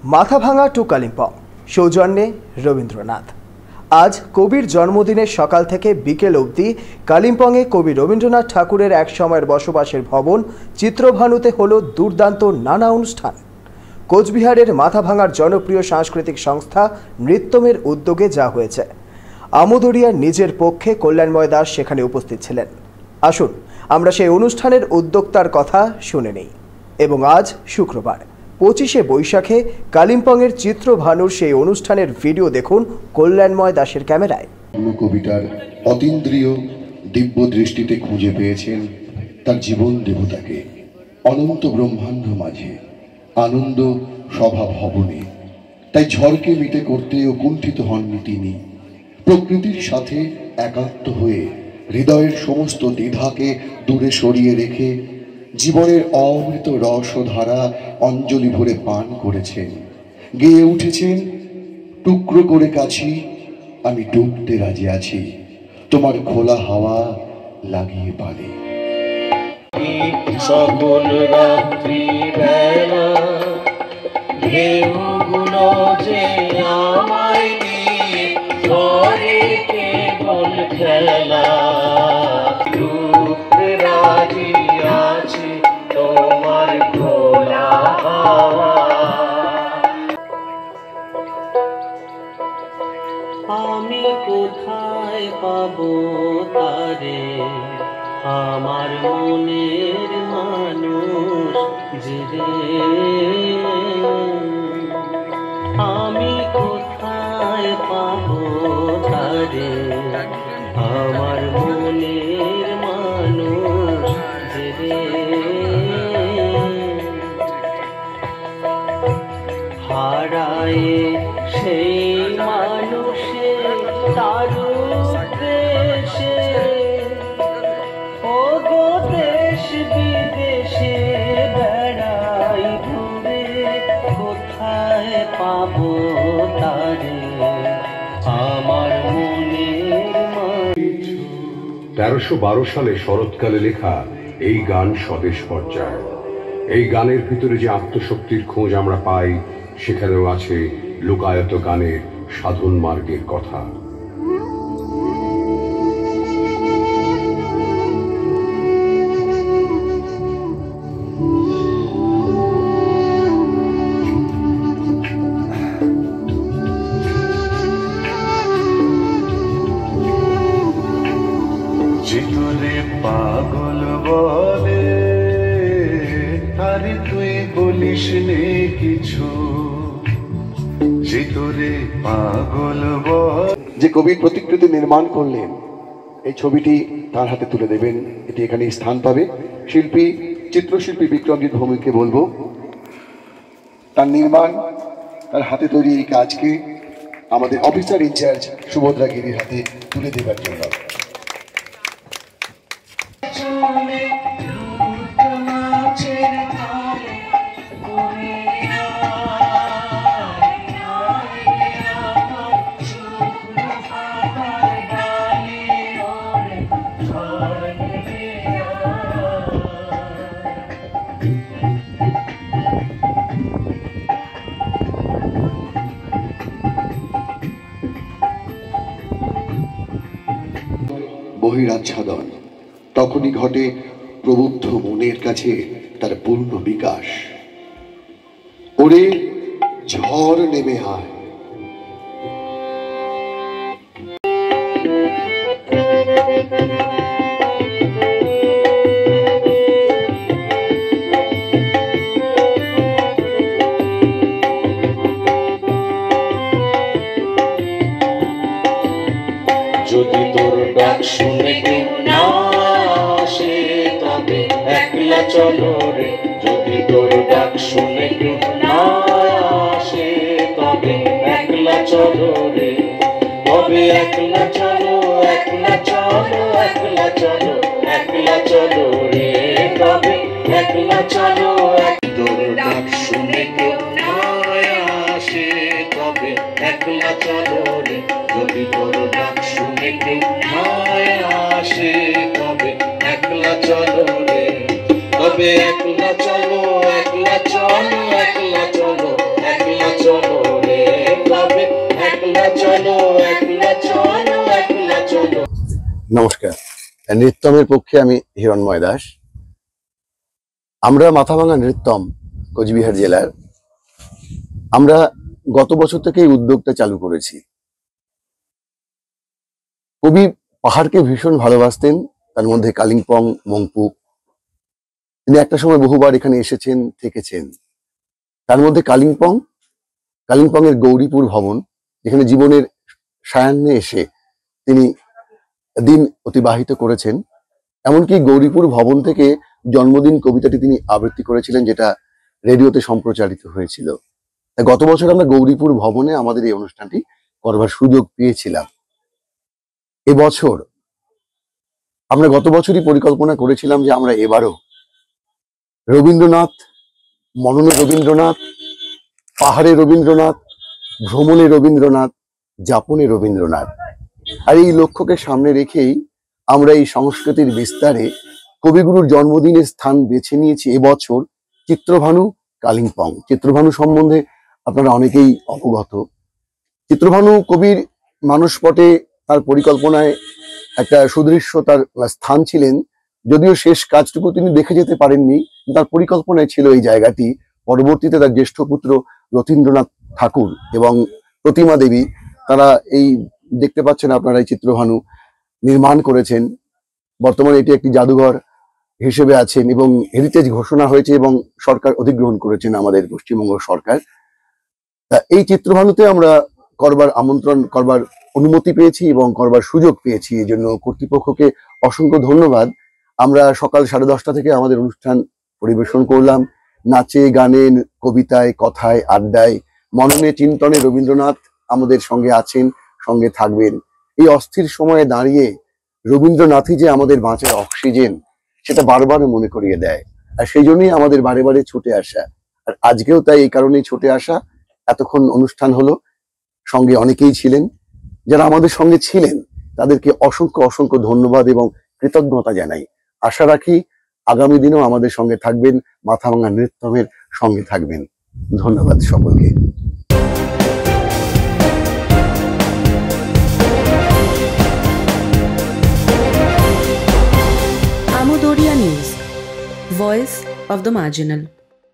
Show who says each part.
Speaker 1: Mathabhanga two Kalimpong সৌজন্যে রবীন্দ্রনাথ। আজ কবির জন্মদিনের সকাল থেকে বিকেল অবধি কালিম্পংয়ে কবি রবীন্দ্রনাথ ঠাকুরের এক সময়ের বসবাসের ভবন চিত্রভানুতে হলো দুর্দান্ত নানা অনুষ্ঠান। কোচবিহারের মাথাভাঙার জনপ্রিয় সাংস্কৃতিক সংস্থা নৃত্যমের উদ্যোগে যা হয়েছে। আমোদরিয়ার নিজের পক্ষে কল্যাণময় দাস সেখানে উপস্থিত ছিলেন। আসুন আমরা সেই অনুষ্ঠানের উদ্যোক্তার কথা শুনে নেই। এবং আজ শুক্রবার 25শে বৈশাখে কালিম্পংয়ের চিত্রভানুর সেই অনুষ্ঠানের ভিডিও দেখুন কল্যাণময় দাসের ক্যামেরায়।
Speaker 2: কবিতার অতীন্দ্রিয় দিব্য দৃষ্টিতে খুঁজে পেয়েছেন তার জীবন দেবতাকে অনন্ত ব্রহ্মাণ্ড মাঝে আনন্দ সভা ভবনে। তাই ঝড়কে মিটে করতেও কুণ্ঠিত হননি তিনি। প্রকৃতির সাথে একাত্ম হয়ে হৃদয়ের সমস্ত দ্বিধাকে দূরে সরিয়ে রেখে জীবনের অমৃত রসধারা অঞ্জলি ভরে পান করেছেন। গেয়ে উঠেছেন, টুকরো করে কাছি আমি ডুবতে রাজি আছি, তোমার খোলা হাওয়া লাগিয়ে পারে।
Speaker 3: সকল রাত্রি বেলা ঢেউগুলো যে আমায় নিয়ে করে কেবল খেলা, ডুবতে রাজি আছি তোমার খোলা হাওয়া। আমি কোথায় পাবো তারে, আমার মনের মানুষ যে আমি কোথায় পাবো তারে, আমার মনের মানুষ যে হারায় সেই মানুষে তার দেশে ও গো দেশ বিদেশে বেড়াই ঘুরে, কোথায় পাবো তারে আমার মনের মানুষ।
Speaker 4: 1312 সালে শরৎকালে লেখা এই গান স্বদেশ পর্যায়। এই গানের ভিতরে যে আত্মশক্তির খোঁজ আমরা পাই, সেখানেও আছে লোকায়ত গানের সাধন মার্গের কথা।
Speaker 5: চিতলে পাগল বলে আরে তুই বলিস নে কিছু, চিতলে পাগল বল।
Speaker 2: যে কবির প্রতিকৃতি নির্মাণ করলেন, এই ছবিটি তার হাতে তুলে দেবেন, এটি এখানে স্থান পাবে। শিল্পী চিত্রশিল্পী বিক্রমজিৎ ভৌমিককে বলবো তার নির্মাণ, তার হাতে তৈরি এই কাজকে আমাদের অফিসার ইনচার্জ সুভদ্রা গিরির হাতে তুলে দেবার জন্য। বহিরাচ্ছাদন তখনই ঘটে প্রবুদ্ধ মনের কাছে তার পূর্ণ বিকাশ। ওরে ঝড় নেমে আয়,
Speaker 3: যদি তোর ডাক শুনে কেউ না আসে তবে একলা চলো রে, যদি তোর ডাক শুনে কেউ না আসে তবে একলা চলো রে, তবে একলা চলো, একলা চলো, একলা চলো, একলা চলো রে, তবে একলা চলো। তোর ডাক শুনে কেউ না আসে তবে একলা চলো রে, যদি তোর ডাক শুনে কেউ না আসে তবে একলা চলো রে, তবে একলা চলো, একলা চলো, একলা চলো, একলা
Speaker 6: নৃত্যমের পক্ষে আমি হিরণময় দাস। আমরা মাথাভাঙা নৃত্যম কোচবিহার জেলার আমরা গত বছর থেকে এই উদ্যোগটা চালু করেছি। কবি পাহাড়কে ভীষণ ভালোবাসতেন, তার মধ্যে কালিম্পং, মংপু। তিনি একটা সময় বহুবার এখানে এসেছেন, থেকেছেন। তার মধ্যে কালিম্পং এর গৌরীপুর ভবন, যেখানে জীবনের সায়ান্নে এসে তিনি দিন অতিবাহিত করেছেন। এমনকি গৌরীপুর ভবন থেকে জন্মদিন কবিতাটি তিনি আবৃত্তি করেছিলেন, যেটা রেডিওতে সম্প্রচারিত হয়েছিল। গত বছর আমরা গৌরীপুর ভবনে আমাদের এই অনুষ্ঠানটি করবার সুযোগ পেয়েছিলাম। এবছর আমরা গত বছরই পরিকল্পনা করেছিলাম যে আমরা এবারও রবীন্দ্রনাথ, মননে রবীন্দ্রনাথ, পাহাড়ে রবীন্দ্রনাথ, ভ্রমণে রবীন্দ্রনাথ, যাপনে রবীন্দ্রনাথ, আর এই লক্ষ্যকে সামনে রেখেই আমরা এই সংস্কৃতির বিস্তারে কবিগুরুর জন্মদিনের স্থান বেছে নিয়েছি এবছর চিত্রভানু কালিম্পং। চিত্রভানু সম্বন্ধে আপনারা অনেকেই অবগত। চিত্রভানু কবির মানসপটে তার পরিকল্পনায় একটা সুদৃশ্য তার স্থান ছিলেন, যদিও শেষ কাজটুকু তিনি দেখে যেতে পারেননি। তার পরিকল্পনায় ছিল এই জায়গাটি। পরবর্তীতে তার জ্যেষ্ঠ পুত্র রথীন্দ্রনাথ ঠাকুর এবং প্রতিমা দেবী, তারা এই দেখতে পাচ্ছেন আপনারা এই চিত্রভানু নির্মাণ করেছেন। বর্তমানে এটি একটি জাদুঘর হিসেবে আছেন এবং হেরিটেজ ঘোষণা হয়েছে এবং সরকার অধিগ্রহণ করেছেন, আমাদের পশ্চিমবঙ্গ সরকার। তা এই চিত্রভানুতে আমরা করবার আমন্ত্রণ, করবার অনুমতি পেয়েছি এবং করবার সুযোগ পেয়েছি। এই জন্য কর্তৃপক্ষকে অসংখ্য ধন্যবাদ। আমরা সকাল 10:30 থেকে আমাদের অনুষ্ঠান পরিবেশন করলাম। নাচে, গানে, কবিতায়, কথায়, আড্ডায়, মননে চিন্তনে রবীন্দ্রনাথ আমাদের সঙ্গে আছেন, সঙ্গে থাকবেন। এই অস্থির সময়ে দাঁড়িয়ে রবীন্দ্রনাথই যে আমাদের বাঁচার অক্সিজেন, সেটা বারবার মনে করিয়ে দেয়। আর সেই জন্যই আমাদের বারে বারে ছুটে আসা। আর আজকেও তাই এই কারণেই ছুটে আসা। এতক্ষণ অনুষ্ঠান হলো, সঙ্গে অনেকেই ছিলেন। যারা আমাদের সঙ্গে ছিলেন তাদেরকে অসংখ্য অসংখ্য ধন্যবাদ এবং কৃতজ্ঞতা জানাই। আশা রাখি আগামী দিনেও আমাদের সঙ্গে থাকবেন, মাথাভাঙা নৃত্যমের সঙ্গে থাকবেন। ধন্যবাদ সকলকে।
Speaker 7: Amudoria News, Voice of the Marginal.